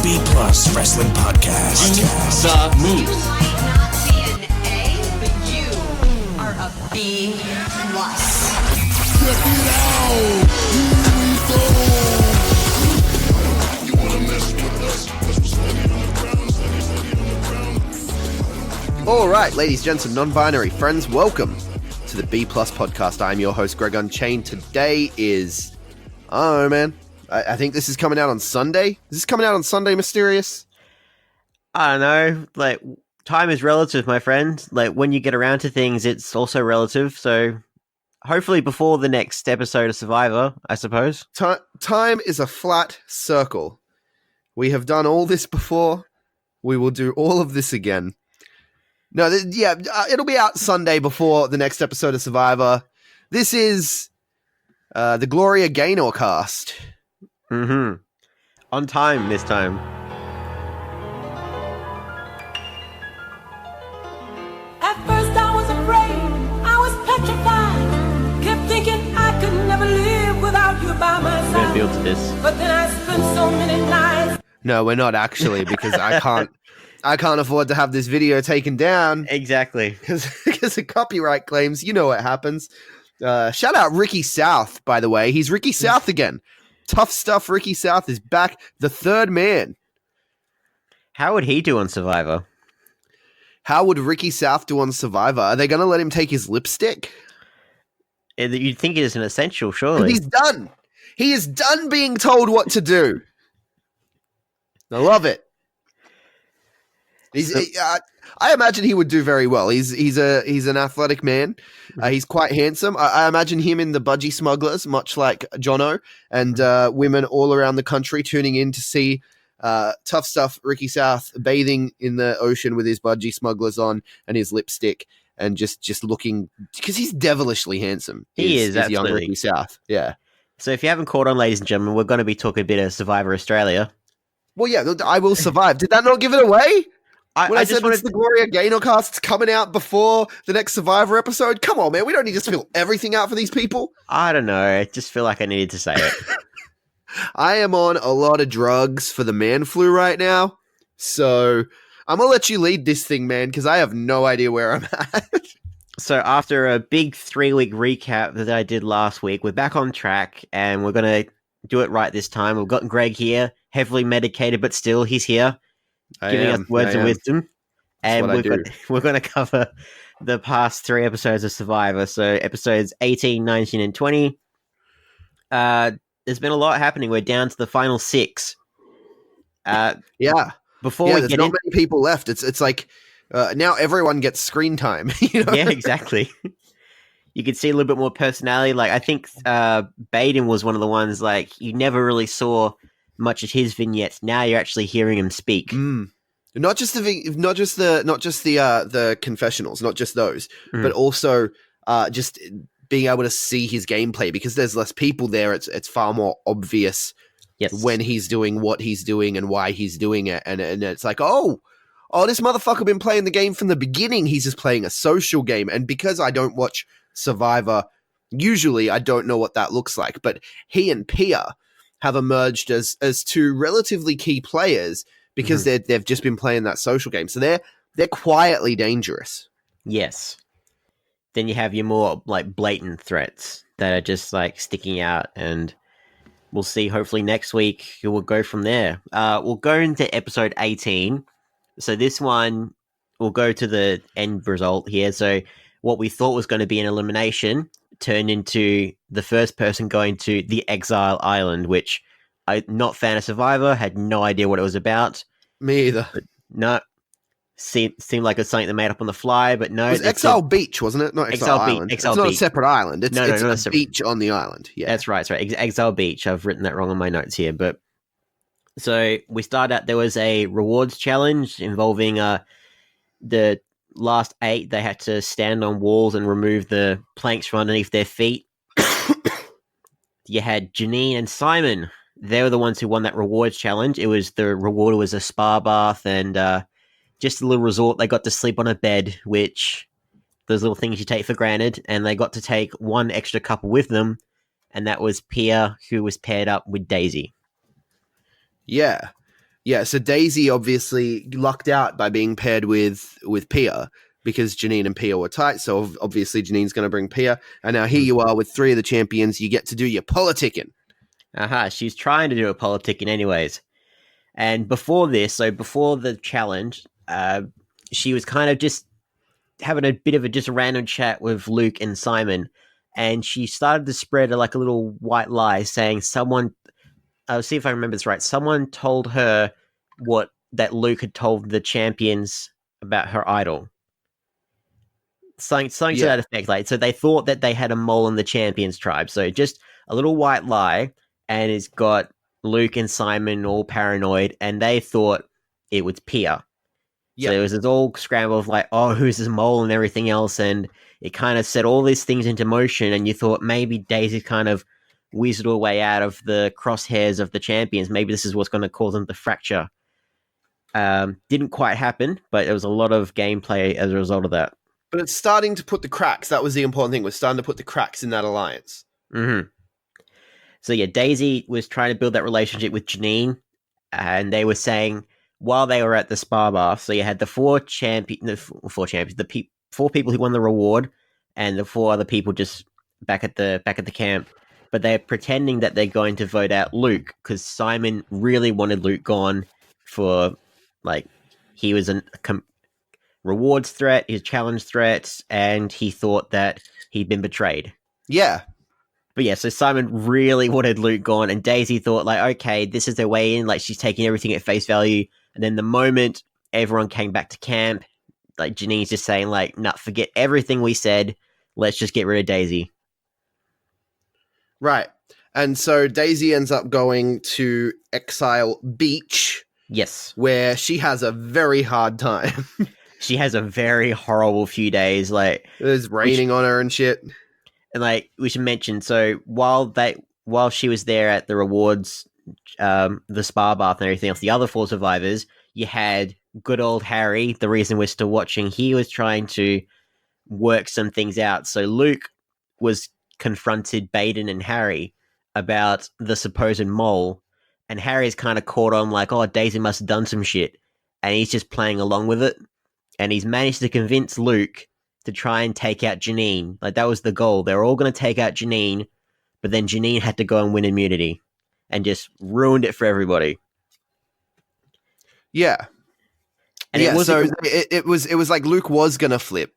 B Plus Wrestling Podcast. The Moose. You might not be an A, but you are a B plus. Check it out! Here we go! You wanna mess with us? All right, ladies, gents, and non-binary friends, welcome to the B Plus Podcast. I'm your host, Greg Unchained. Today is, I don't know, man. I think this is coming out on Sunday. Is this coming out on Sunday, Mysterious? I don't know. Like, time is relative, my friend. Like, when you get around to things, it's also relative. So, hopefully before the next episode of Survivor, I suppose. Time is a flat circle. We have done all this before. We will do all of this again. No, it'll be out Sunday before the next episode of Survivor. This is the Gloria Gaynor cast. Mm-hmm. On time this time. At first I was afraid, I was petrified. Kept thinking I could never live without you by my I'm gonna side. build to this. But then I spent so many nights. No, we're not actually, because I can't afford to have this video taken down Exactly. because of copyright claims. You know what happens. Shout out Ricky South, by the way. He's Ricky South again. Tough stuff. Ricky South is back. The third man. How would he do on Survivor? How would Ricky South do on Survivor? Are they going to let him take his lipstick? You'd think it is an essential, 'Cause surely. he's done. He is done being told what to do. I love it. I imagine he would do very well. He's an athletic man. He's quite handsome. I imagine him in the Budgie Smugglers, much like Jono, and women all around the country tuning in to see tough stuff. Ricky South bathing in the ocean with his Budgie Smugglers on and his lipstick, and just looking, because he's devilishly handsome. He is young absolutely. Ricky South. Yeah. So if you haven't caught on, ladies and gentlemen, we're going to be talking a bit of Survivor Australia. Well, yeah, I Will Survive. Did that not give it away? When I just said it's the Gloria Gaynor cast coming out before the next Survivor episode, come on, man. We don't need to spill everything out for these people. I don't know. I just feel like I needed to say it. I am on a lot of drugs for the man flu right now, so I'm going to let you lead this thing, man, because I have no idea where I'm at. So after a big 3-week recap that I did last week, we're back on track, and we're going to do it right this time. We've got Greg here, heavily medicated, but still he's here, giving us words of wisdom. And we're going to cover the past 3 episodes of Survivor. So episodes 18, 19, and 20. There's been a lot happening. We're down to the final 6. Yeah. Before we there's get not many people left. It's like now everyone gets screen time. You know? Yeah, exactly. You could see a little bit more personality. Like, I think Baden was one of the ones, like, you never really saw much of his vignettes. Now you're actually hearing him speak. Not just the confessionals, not just those, but also just being able to see his gameplay, because there's less people there. It's far more obvious when he's doing what he's doing and why he's doing it, and it's like, oh, this motherfucker been playing the game from the beginning. He's just playing a social game, and because I don't watch Survivor, usually I don't know what that looks like. But he and Pia have emerged as 2 relatively key players, because they've just been playing that social game. So they're quietly dangerous. Yes. Then you have your more, like, blatant threats that are just, like, sticking out, and we'll see. Hopefully next week we'll go from there. We'll go into episode 18. So this one, we'll go to the end result here. So what we thought was going to be an elimination turned into the first person going to the Exile Island, which I'm not fan of Survivor, had no idea what it was about. Me either. But no, seemed like it's something they made up on the fly, but no. It was Exile Beach, wasn't it? Not Exile Island. Exile it's not Beach. A separate island. It's a separate beach on the island. Yeah, that's right. Exile Beach. I've written that wrong on my notes here, but so we started out. There was a rewards challenge involving the last 8. They had to stand on walls and remove the planks from underneath their feet. You had Janine and Simon. They were the ones who won that rewards challenge. It was the reward was a spa bath and just a little resort. They got to sleep on a bed, which those little things you take for granted. And they got to take one extra couple with them, and that was Pia, who was paired up with Daisy. Yeah. Yeah, so Daisy obviously lucked out by being paired with Pia because Janine and Pia were tight. So obviously Janine's going to bring Pia. And now here you are with 3 of the champions. You get to do your politicking. Aha, she's trying to do a politicking anyways. And before this, so before the challenge, she was kind of just having a bit of a just random chat with Luke and Simon. And she started to spread like a little white lie saying someone, I'll see if I remember this right, someone told her that Luke had told the champions about her idol. Something to that effect. Like, so they thought that they had a mole in the champions tribe. So just a little white lie, and it's got Luke and Simon all paranoid, and they thought it was Pia. So it was this all scramble of like, oh, who's this mole and everything else, and it kind of set all these things into motion, and you thought maybe Daisy kind of weaseled her way out of the crosshairs of the champions. Maybe this is what's going to cause them to fracture. Didn't quite happen, but there was a lot of gameplay as a result of that. But it's starting to put the cracks. That was the important thing. We're starting to put the cracks in that alliance. Mm-hmm. So yeah, Daisy was trying to build that relationship with Janine, and they were saying while they were at the spa bath. So you had the four champions, the 4 people who won the reward, and the 4 other people just back at the camp. But they're pretending that they're going to vote out Luke because Simon really wanted Luke gone for like he was a rewards threat, his challenge threat, and he thought that he'd been betrayed. Yeah. But yeah, so Simon really wanted Luke gone, and Daisy thought, like, okay, this is their way in, like, she's taking everything at face value, and then the moment everyone came back to camp, like, Janine's just saying, like, nah, forget everything we said, let's just get rid of Daisy. Right. And so Daisy ends up going to Exile Beach. Yes. Where she has a very hard time. She has a very horrible few days, like... It was raining on her and shit. And, like, we should mention, so while she was there at the rewards, the spa bath and everything else, the other 4 survivors, you had good old Harry, the reason we're still watching, he was trying to work some things out. So Luke was confronted Baden and Harry about the supposed mole, and Harry's kind of caught on like, oh, Daisy must have done some shit, and he's just playing along with it, and he's managed to convince Luke to try and take out Janine. Like, that was the goal. They were all going to take out Janine, but then Janine had to go and win immunity, and just ruined it for everybody. Yeah. And it was like Luke was going to flip.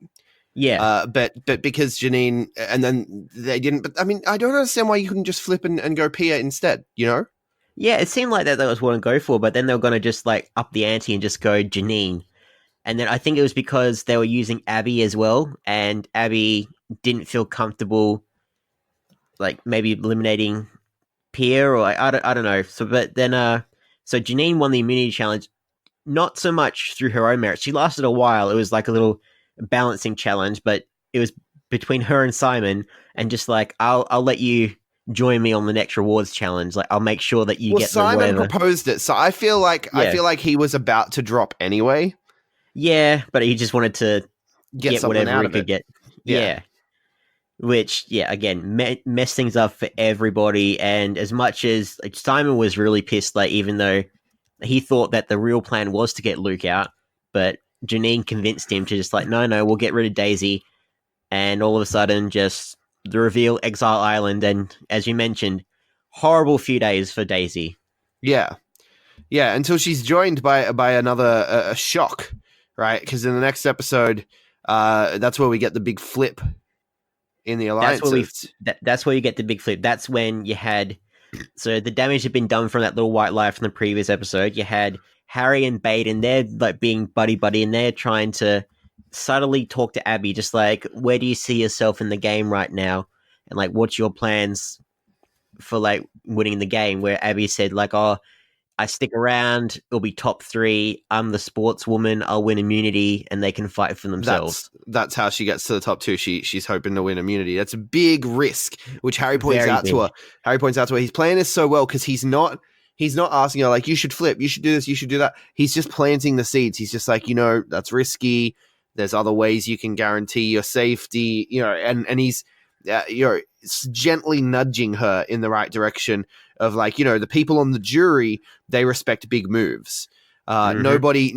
Yeah. But because Janine, and then they didn't, but I mean, I don't understand why you couldn't just flip and go Pia instead, you know? Yeah, it seemed like that was what to go for, but then they were going to just like up the ante and just go Janine. And then I think it was because they were using Abby as well, and Abby didn't feel comfortable, like maybe eliminating Pia, or I don't know. So, but then, so Janine won the immunity challenge, not so much through her own merit. She lasted a while. It was like a little balancing challenge, but it was between her and Simon, and just like I'll let you join me on the next rewards challenge. Like, I'll make sure that you get Simon proposed it, so I feel like he was about to drop anyway. Yeah, but he just wanted to get whatever he could get. Yeah. Which, yeah, again, messed things up for everybody. And as much as like, Simon was really pissed, like, even though he thought that the real plan was to get Luke out, but Janine convinced him to just like, no, we'll get rid of Daisy. And all of a sudden, just the reveal, Exile Island, and as you mentioned, horrible few days for Daisy. Yeah, until she's joined by another a shock, right? Because in the next episode, that's where we get the big flip in the alliance. That's where you get the big flip. That's when you had, so the damage had been done from that little white lie from the previous episode. You had Harry and Baden, they're like being buddy, and they're trying to subtly talk to Abby, just like, where do you see yourself in the game right now? And like, what's your plans for like winning the game? Where Abby said like, oh, I stick around, it'll be top 3, I'm the sportswoman, I'll win immunity, and they can fight for themselves. That's how she gets to the top 2. She's hoping to win immunity. That's a big risk, which Harry points out to her. Harry points out to her, he's playing this so well because he's not asking her like, you should flip, you should do this, you should do that. He's just planting the seeds. He's just like, that's risky. There's other ways you can guarantee your safety, and he's, gently nudging her in the right direction. of like, the people on the jury, they respect big moves. Nobody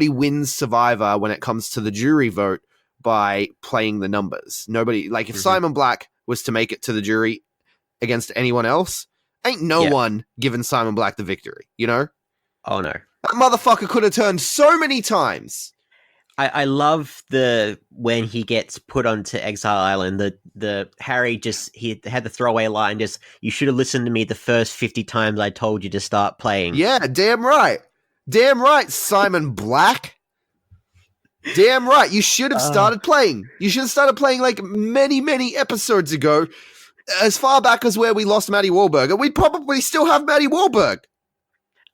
wins Survivor when it comes to the jury vote by playing the numbers. Nobody, like if Simon Black was to make it to the jury against anyone else, ain't no one giving Simon Black the victory, Oh no. That motherfucker could have turned so many times. I love when he gets put onto Exile Island, the Harry he had the throwaway line, just, you should have listened to me the first 50 times I told you to start playing. Yeah, damn right. Damn right, Simon Black. Damn right. You should have started playing. You should have started playing like many, many episodes ago, as far back as where we lost Matty Wahlberg. And we'd probably still have Matty Wahlberg.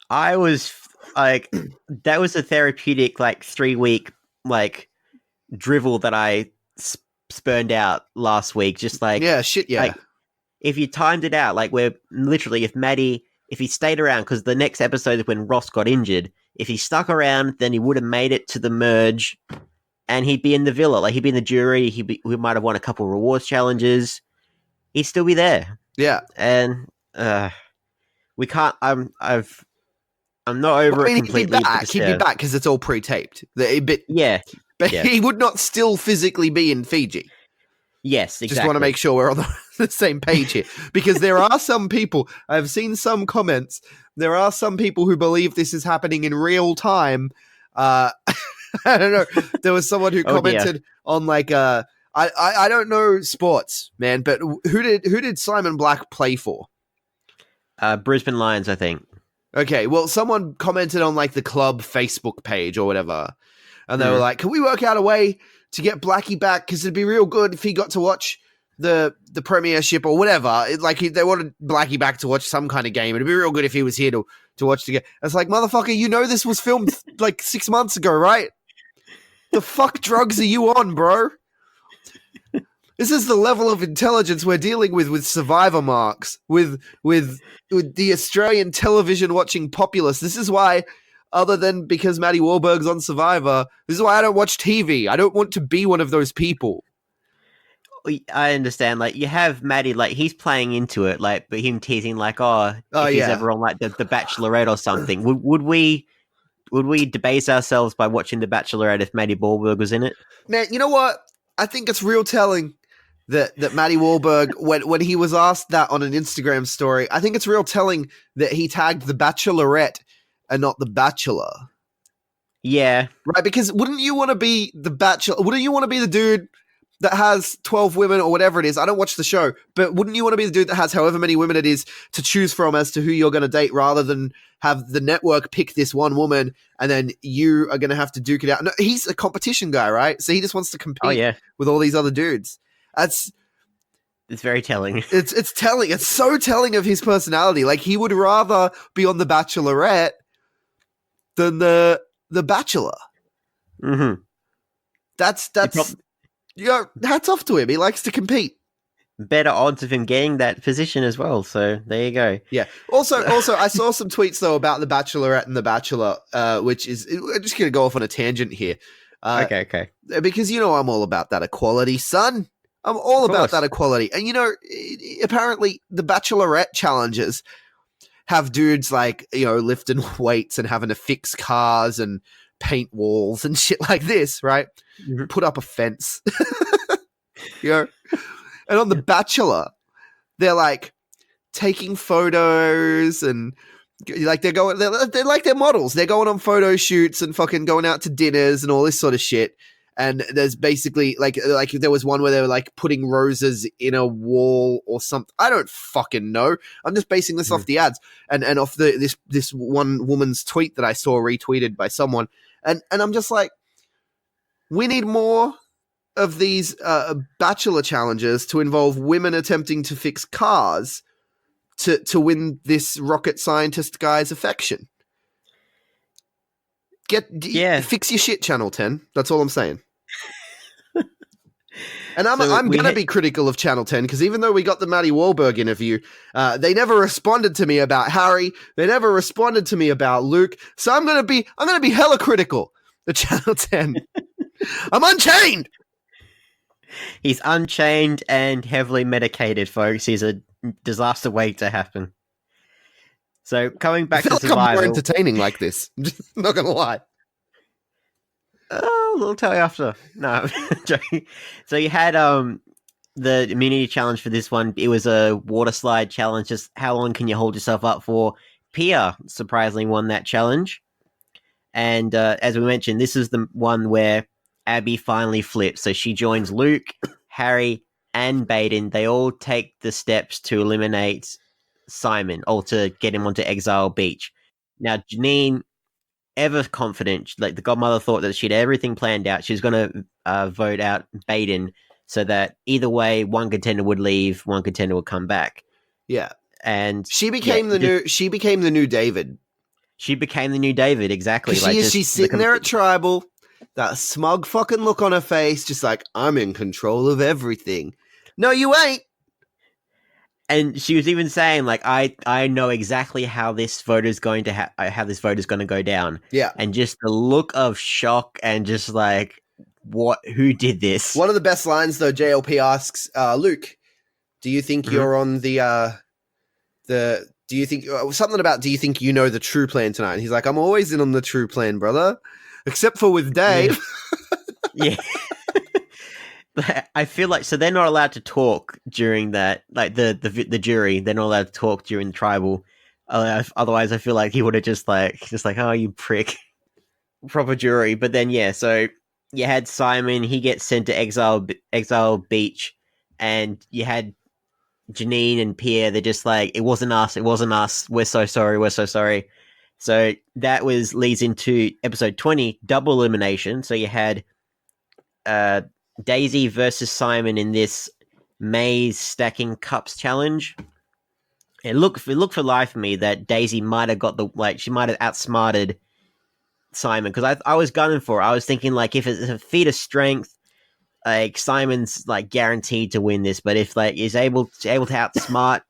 I was like, that was a therapeutic, like 3-week, like drivel that I spurned out last week. Just like, yeah, shit, yeah. Like, if you timed it out, like we're literally, if he stayed around, because the next episode is when Ross got injured, if he stuck around, then he would have made it to the merge and he'd be in the villa. Like he'd be in the jury. We might have won a couple of rewards challenges. He'd still be there. Yeah. And we can't, I'm not over it completely. He'd be back because it's all pre-taped. But he would not still physically be in Fiji. Yes, exactly. Just want to make sure we're on the same page here. Because there are some people, I've seen some comments, there are some people who believe this is happening in real time. I don't know. There was someone who commented on like, I don't know sports, man, but who did Simon Black play for? Brisbane Lions, I think. Okay, well, someone commented on like the club Facebook page or whatever, and they were like, "Can we work out a way to get Blackie back? Because it'd be real good if he got to watch the Premiership or whatever. They wanted Blackie back to watch some kind of game. It'd be real good if he was here to watch the game." It's like, motherfucker, this was filmed like 6 months ago, right? The fuck drugs are you on, bro? This is the level of intelligence we're dealing with Survivor marks, with the Australian television watching populace. This is why, other than because Matty Wahlberg's on Survivor, this is why I don't watch TV. I don't want to be one of those people. I understand. Like, you have Matty, like, he's playing into it, like, but him teasing, like, if he's ever on, like, the Bachelorette or something. Would we debase ourselves by watching The Bachelorette if Matty Wahlberg was in it? Man, you know what? I think it's real telling that Matty Wahlberg, when he was asked that on an Instagram story, I think it's real telling that he tagged The Bachelorette and not The Bachelor. Yeah. Right, because wouldn't you want to be the Bachelor? Wouldn't you want to be the dude that has 12 women or whatever it is? I don't watch the show, but wouldn't you want to be the dude that has however many women it is to choose from as to who you're going to date, rather than have the network pick this one woman and then you are going to have to duke it out? No, he's a competition guy, right? So he just wants to compete with all these other dudes. It's very telling. It's telling. It's so telling of his personality. Like, he would rather be on The Bachelorette than the Bachelor. Mm-hmm. That's hats off to him. He likes to compete. Better odds of him getting that position as well. So there you go. Yeah. Also, I saw some tweets though about The Bachelorette and The Bachelor, which is, I'm just going to go off on a tangent here. Okay. Because I'm all about that equality, son. I'm all about that equality. And, apparently the Bachelorette challenges have dudes like, lifting weights and having to fix cars and paint walls and shit like this, right? Mm-hmm. Put up a fence. And on The Bachelor, they're like taking photos and like they're like they're models. They're going on photo shoots and fucking going out to dinners and all this sort of shit. And there's basically like there was one where they were like putting roses in a wall or something. I don't fucking know. I'm just basing this off the ads and off this one woman's tweet that I saw retweeted by someone. And I'm just like, we need more of these Bachelor challenges to involve women attempting to fix cars to win this rocket scientist guy's affection. Fix your shit, Channel 10. That's all I'm saying. And I'm going to be critical of Channel 10 because even though we got the Matty Wahlberg interview, they never responded to me about Harry. They never responded to me about Luke. So I'm going to be hella critical of Channel 10. I'm unchained. He's unchained and heavily medicated, folks. He's a disaster waiting to happen. So coming I back feel to like I'm more survival, entertaining like this. I'm just not gonna lie. oh, we'll tell you after. No, joking. So you had the immunity challenge for this one. It was a water slide challenge. Just how long can you hold yourself up for? Pia surprisingly won that challenge, and as we mentioned, this is the one where Abby finally flips. So she joins Luke, Harry, and Baden. They all take the steps to eliminate Simon, or to get him onto Exile Beach. Now, Janine, ever confident, like the Godmother, thought that she'd everything planned out. She was going to vote out Baden so that either way, one contender would leave, one contender would come back. Yeah, and she became the new. She became the new David. She became the new David, exactly. Like she's sitting there at Tribal, that smug fucking look on her face, just like, I'm in control of everything. No, you ain't. And she was even saying, like, I know exactly how this vote is going to how this vote is going to go down. Yeah. And just the look of shock and just like, who did this? One of the best lines though, JLP asks, Luke, do you think you're on do you think something about, do you think you know the true plan tonight? And he's like, I'm always in on the true plan, brother. Except for with Dave. Yeah. I feel like, so they're not allowed to talk during that, like the jury, they're not allowed to talk during the tribal. Otherwise, I feel like he would have just like, oh, you prick, proper jury. But then, yeah, so you had Simon, he gets sent to Exile Beach, and you had Janine and Pierre, they're just like, it wasn't us, we're so sorry. So that leads into episode 20, double elimination. So you had Daisy versus Simon in this maze stacking cups challenge. It looked for life for me that Daisy might have she might have outsmarted Simon, because I was gunning for it. I was thinking, like, if it's a feat of strength, like Simon's like guaranteed to win this, but if like is able to outsmart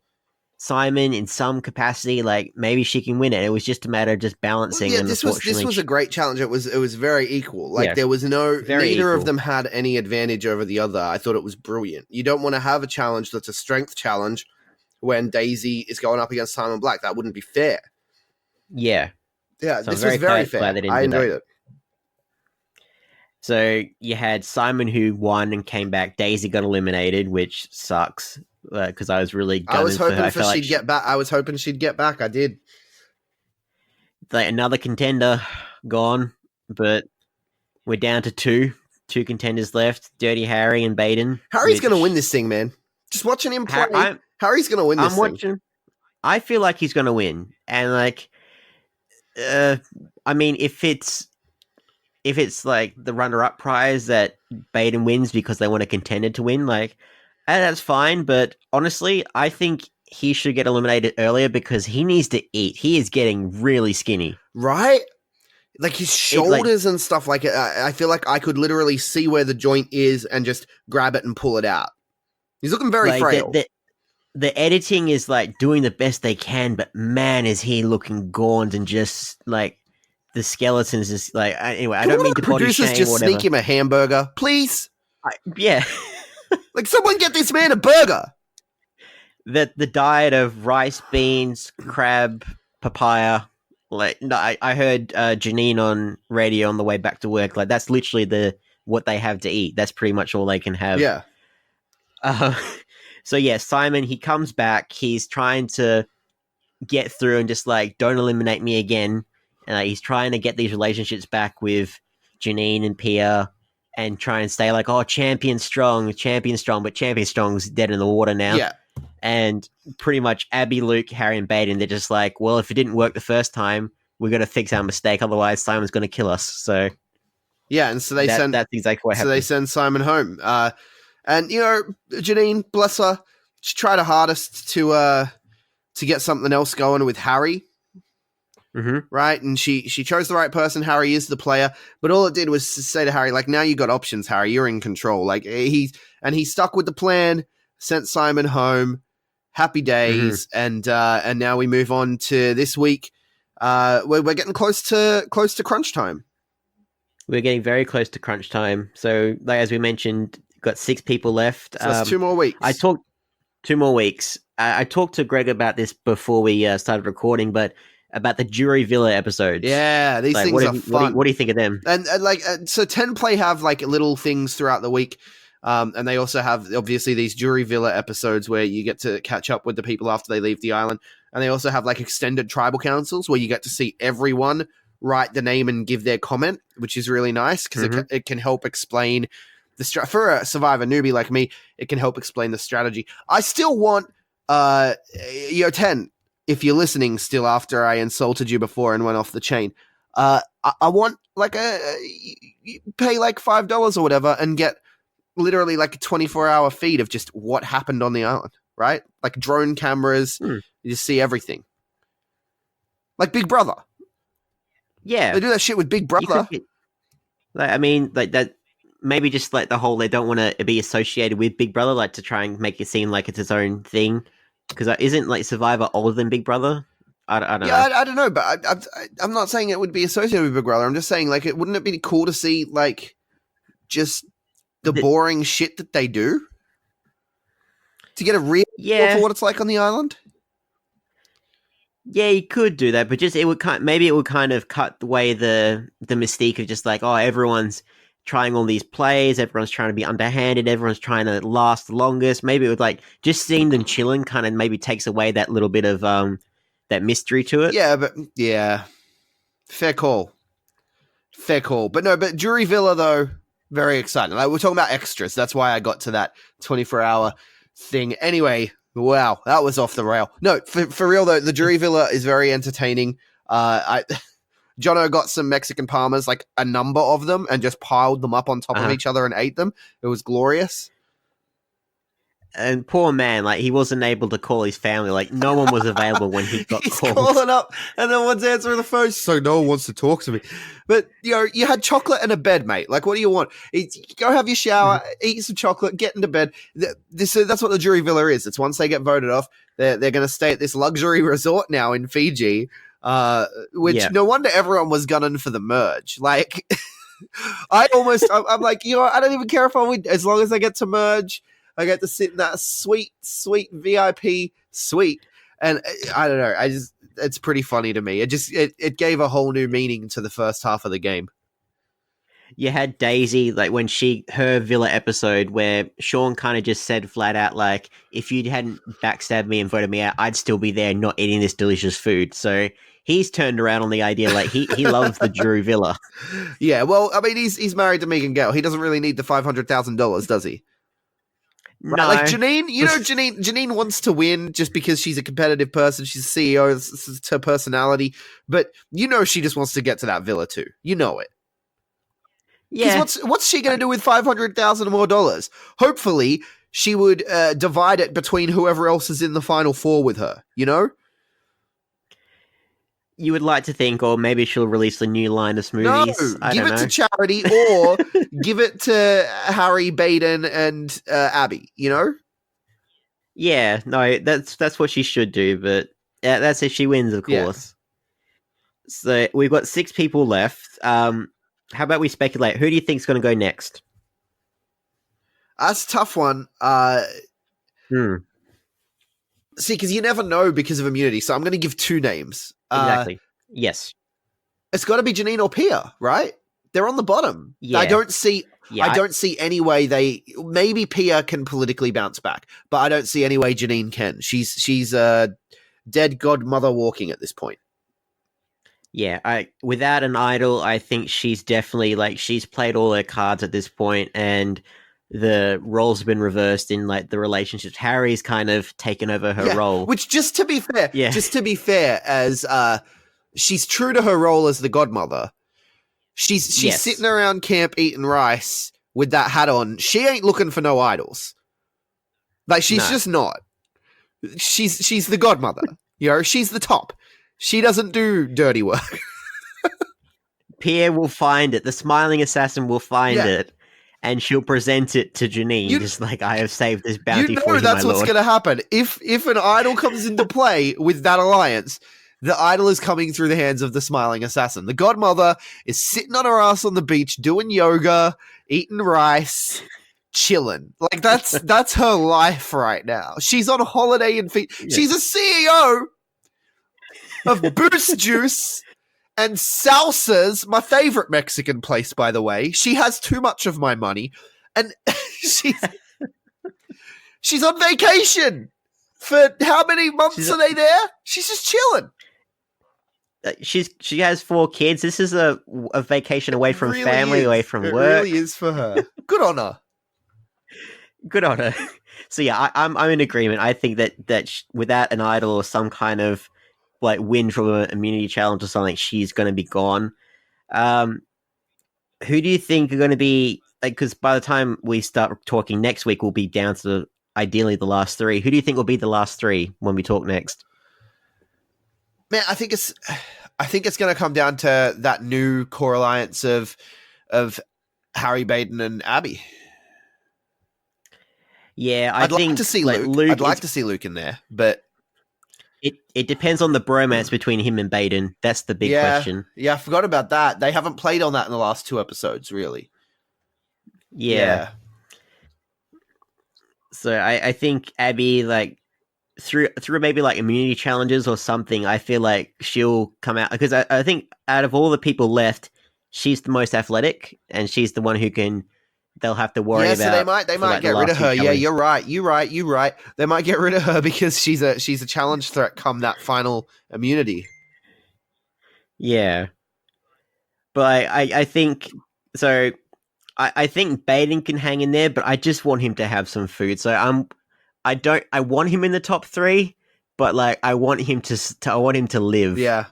Simon in some capacity, like maybe she can win it. It was just a matter of just balancing. Yeah, and this was a great challenge. It was very equal. Like, there was neither equal of them had any advantage over the other. I thought it was brilliant. You don't want to have a challenge that's a strength challenge when Daisy is going up against Simon Black. That wouldn't be fair. Yeah, so this was very fair. I enjoyed it. So you had Simon, who won and came back. Daisy got eliminated, which sucks, because I was really gunning I was hoping for her. she'd get back. I was hoping she'd get back. I did. Like, another contender gone, but we're down to two contenders left: Dirty Harry and Baden. Harry's going to win this thing, man. Just watching him play, Harry's going to win this thing. I feel like he's going to win, and like, I mean, if it's like the runner-up prize that Baden wins because they want a contender to win, like, that's fine. But honestly, I think he should get eliminated earlier because he needs to eat. He is getting really skinny. Right? Like his shoulders and stuff. Like, I feel like I could literally see where the joint is and just grab it and pull it out. He's looking very frail. The editing is like doing the best they can, but man, is he looking gaunt and just like the skeletons is like. Anyway, I don't mean to body shame. Producers just sneak him a hamburger, please. Yeah, like someone get this man a burger. The diet of rice, beans, crab, papaya. Like, no, I heard Janine on radio on the way back to work. Like, that's literally what they have to eat. That's pretty much all they can have. Yeah. So yeah, Simon, he comes back. He's trying to get through and just like, don't eliminate me again. He's trying to get these relationships back with Janine and Pia, and try and stay like, oh, champion strong, but champion strong's dead in the water now. Yeah. And pretty much Abby, Luke, Harry, and Baden, they're just like, well, if it didn't work the first time, we're going to fix our mistake. Otherwise, Simon's going to kill us. So yeah, and so that's exactly what happened. So they send Simon home. And, you know, Janine, bless her, she tried her hardest to get something else going with Harry. Mm-hmm. Right? And she chose the right person. Harry is the player. But all it did was say to Harry, like, now you got options, Harry. You're in control. Like, he stuck with the plan, sent Simon home. Happy days. Mm-hmm. And now we move on to this week. We're getting close to crunch time. We're getting very close to crunch time. So, like, as we mentioned, got 6 people left. So that's 2 more weeks. I talked 2 more weeks. I talked to Greg about this before we started recording, but about the Jury Villa episodes. Yeah, these things are fun. What do you think of them? And so 10 Play have like little things throughout the week. And they also have obviously these Jury Villa episodes where you get to catch up with the people after they leave the island. And they also have like extended tribal councils where you get to see everyone write the name and give their comment, which is really nice because it can help explain for a Survivor newbie like me, it can help explain the strategy. I still want, 10, if you're listening still after I insulted you before and went off the chain, I want like pay like $5 or whatever and get literally like a 24-hour feed of just what happened on the island, right? Like drone cameras, you just see everything. Like Big Brother. Yeah. They do that shit with Big Brother. Like that, maybe just like the whole, they don't want to be associated with Big Brother, like to try and make it seem like it's its own thing. Because isn't like Survivor older than Big Brother? I don't know. I don't know, but I'm not saying it would be associated with Big Brother. I'm just saying, like, wouldn't it be cool to see, like, just the boring shit that they do? To get a real feel for what it's like on the island? Yeah, you could do that, but just it would kind of cut away the mystique of just like, oh, everyone's trying all these plays, everyone's trying to be underhanded, everyone's trying to last the longest. Maybe it would like just seeing them chilling kind of maybe takes away that little bit of that mystery to it. Yeah. Fair call. But Jury Villa though, very exciting. Like we're talking about extras. That's why I got to that 24-hour thing. Anyway, wow, that was off the rail. No, for real though, the Jury Villa is very entertaining. Jono got some Mexican Parmas, like a number of them, and just piled them up on top of each other and ate them. It was glorious. And poor man, like he wasn't able to call his family. Like no one was available when he got called. Calling up, and no one's answering the phone, so no one wants to talk to me. But you had chocolate and a bed, mate. Like, what do you want? Go have your shower, eat some chocolate, get into bed. That's what the Jury Villa is. It's once they get voted off, they're going to stay at this luxury resort now in Fiji. No wonder everyone was gunning for the merge. Like, I'm like, I don't even care if I win, as long as I get to merge. I get to sit in that sweet, sweet VIP suite, and I don't know. It's pretty funny to me. It gave a whole new meaning to the first half of the game. You had Daisy, like when her Villa episode where Sean kind of just said flat out, like, if you hadn't backstabbed me and voted me out, I'd still be there not eating this delicious food. So he's turned around on the idea, like he loves the Jury Villa. Yeah, well, I mean, he's married to Megan Gale. He doesn't really need the $500,000, does he? No. Right? Like Janine, Janine wants to win just because she's a competitive person. She's a CEO. This is her personality. But she just wants to get to that villa too. You know it. Yeah. What's she going to do with $500,000 more dollars? Hopefully, she would divide it between whoever else is in the final four with her. You would like to think, or maybe she'll release a new line of smoothies. No, give it to charity, or give it to Harry, Baden, and Abby. Yeah, no, that's what she should do. But that's if she wins, of course. Yeah. So we've got 6 people left. How about we speculate? Who do you think is going to go next? That's a tough one. See, because you never know because of immunity. So I'm going to give 2 names. Exactly. Yes. It's got to be Janine or Pia, right? They're on the bottom. Yeah. I don't see any way maybe Pia can politically bounce back, but I don't see any way Janine can. She's a dead godmother walking at this point. Yeah, without an idol, I think she's definitely she's played all her cards at this point, and the roles have been reversed in the relationships. Harry's kind of taken over her role. Which, just to be fair, as she's true to her role as the godmother. She's sitting around camp eating rice with that hat on. She ain't looking for no idols. She's just not. She's the godmother. She's the top. She doesn't do dirty work. Pierre will find it. The smiling assassin will find it. And she'll present it to Janine, just like, I have saved this bounty for you, that's my what's lord. going to happen. If an idol comes into play with that alliance, the idol is coming through the hands of the smiling assassin. The godmother is sitting on her ass on the beach, doing yoga, eating rice, chilling. Like that's her life right now. She's on holiday in She's a CEO of Boost Juice and Salsa's, my favorite Mexican place, by the way. She has too much of my money, and she's on vacation for how many months are they there? She's just chilling. She has 4 kids. This is a vacation away from family, away from work. It really is for her. Good on her. Good on her. So yeah, I'm in agreement. I think that without an idol or some kind of like win from an immunity challenge or something, she's going to be gone. Who do you think are going to be, like, because by the time we start talking next week, we'll be down to ideally the last 3. Who do you think will be the last 3 when we talk next? Man, I think it's going to come down to that new core alliance of Harry, Baden, and Abby. Yeah, I'd like to see Luke. I'd like to see Luke in there, but it depends on the bromance between him and Baden. That's the big question. Yeah, I forgot about that. They haven't played on that in the last 2 episodes, really. Yeah. So I think Abby, like, through maybe like immunity challenges or something, I feel like she'll come out, because I think out of all the people left, she's the most athletic, and she's the one who they'll have to worry about. So they might get rid of her. Yeah, you're right. They might get rid of her because she's a challenge threat come that final immunity. Yeah. But I think so. I think Baden can hang in there, but I just want him to have some food. So I want him in the top 3, but like I want him to live. Yeah.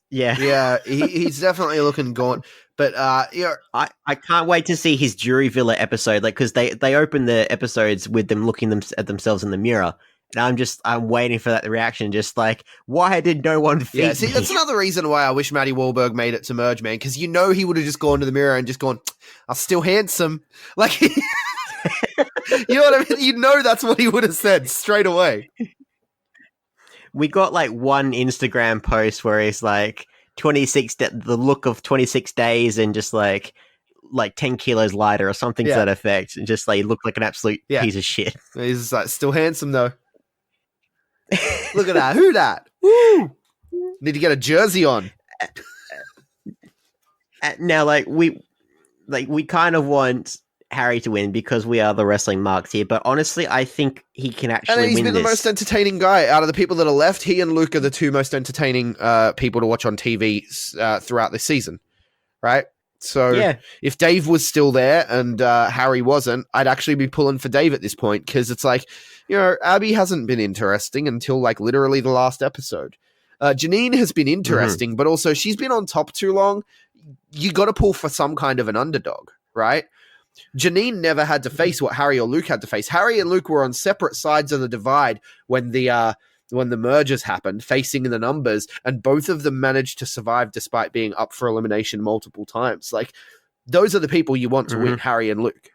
Yeah, he's definitely looking gaunt. But I can't wait to see his jury villa episode, like, because they open the episodes with them looking at themselves in the mirror, and I'm waiting for that reaction, just like, why did no one feed me? See, that's another reason why I wish Matty Wahlberg made it to Merge, man, because he would have just gone to the mirror and just gone, I'm still handsome. Like, you know what I mean? That's what he would have said straight away. We got like one Instagram post where he's like, the look of 26 days and just like 10 kilos lighter or something to that effect, and just like look like an absolute piece of shit. He's like still handsome though. Look at that. Who that? Woo! Need to get a jersey on. Now, we kind of want Harry to win because we are the wrestling marks here, but honestly, I think he can actually win this. And he's been the most entertaining guy out of the people that are left. He and Luke are the 2 most entertaining people to watch on TV throughout this season, right? So if Dave was still there and Harry wasn't, I'd actually be pulling for Dave at this point, because it's like, Abby hasn't been interesting until like literally the last episode. Janine has been interesting, but also she's been on top too long. You got to pull for some kind of an underdog, right? Janine never had to face what Harry or Luke had to face. Harry and Luke were on separate sides of the divide when the mergers happened, facing in the numbers, and both of them managed to survive despite being up for elimination multiple times. Like, those are the people you want to win, Harry and Luke,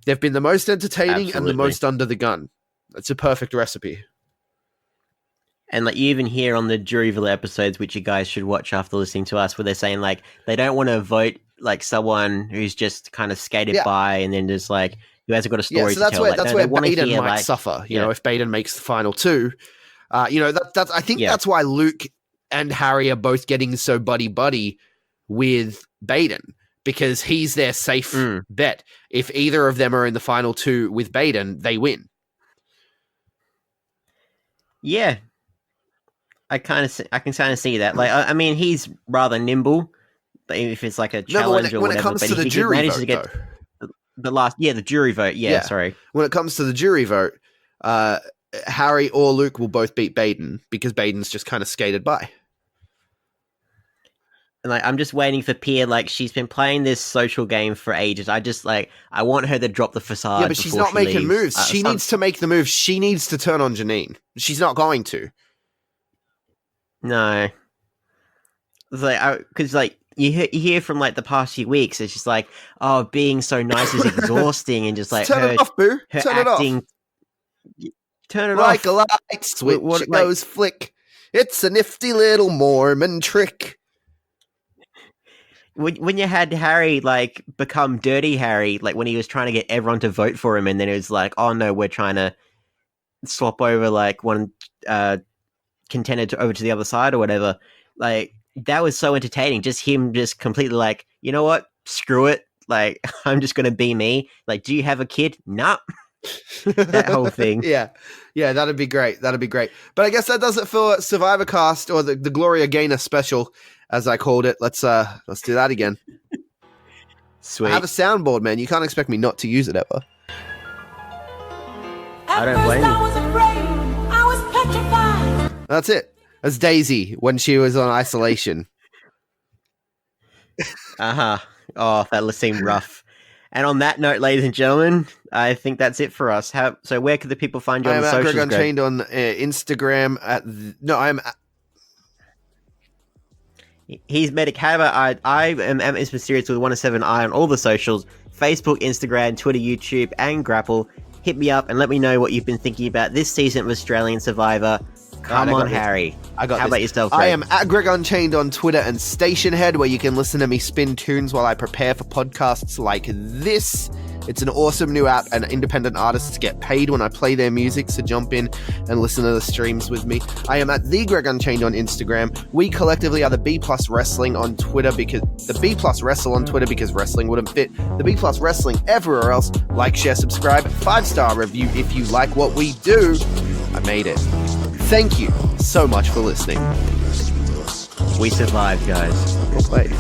They've been the most entertaining and the most under the gun. It's a perfect recipe. And like, you even hear on the Juryville episodes, which you guys should watch after listening to us, where they're saying like they don't want to vote like someone who's just kind of skated by and then just like who hasn't got a story to tell. That's where Baden might suffer. If Baden makes the final 2, I think that's why Luke and Harry are both getting so buddy with Baden, because he's their safe bet. If either of them are in the final 2 with Baden, they win. Yeah. I can kind of see that. Like, I mean, he's rather nimble, but if it's like a challenge or whatever, when it comes to the jury vote, the jury vote. Yeah, sorry. When it comes to the jury vote, Harry or Luke will both beat Baden because Baden's just kind of skated by. And like, I'm just waiting for Pia. Like, she's been playing this social game for ages. I want her to drop the facade. Yeah, but she's not making moves. She needs to make the move. She needs to turn on Janine. She's not going to. No. It's like, because like you hear from like the past few weeks, it's just like, oh, being so nice is exhausting, and just like turn it off, boo. Turn acting, it off. Turn it like off. Like a light switch, it goes flick. It's a nifty little Mormon trick. when you had Harry like become Dirty Harry, like when he was trying to get everyone to vote for him, and then it was like, oh no, we're trying to swap over like one contender over to the other side or whatever. Like that was so entertaining. Just him, just completely like, you know what? Screw it. Like I'm just gonna be me. Like, do you have a kid? Nah. That whole thing. Yeah, that'd be great. That'd be great. But I guess that does it for SurvivorCast, or the Gloria Gaynor special, as I called it. Let's do that again. Sweet. I have a soundboard, man. You can't expect me not to use it ever. I don't blame you. I was afraid. I was petrified. That's it. That's Daisy when she was on isolation. Uh-huh. Oh, that seemed rough. And on that note, ladies and gentlemen, I think that's it for us. So where could the people find you on the I'm at socials? Greg Unchained on Instagram. He's Medic Haber. I am Ms. Mysterious with 107I on all the socials. Facebook, Instagram, Twitter, YouTube, and Grapple. Hit me up and let me know what you've been thinking about this season of Australian Survivor. Come on, Harry. I got How this. about yourself, Greg? I am at Greg Unchained on Twitter and Stationhead, where you can listen to me spin tunes while I prepare for podcasts like this. It's an awesome new app, and independent artists get paid when I play their music, so jump in and listen to the streams with me. I am at The Greg Unchained on Instagram. We collectively are the B Plus Wrestling on Twitter, because the B Plus Wrestle on Twitter, because wrestling wouldn't fit. The B Plus Wrestling everywhere else. Like, share, subscribe, 5-star review if you like what we do. I made it. Thank you so much for listening. We survived, guys. Well played.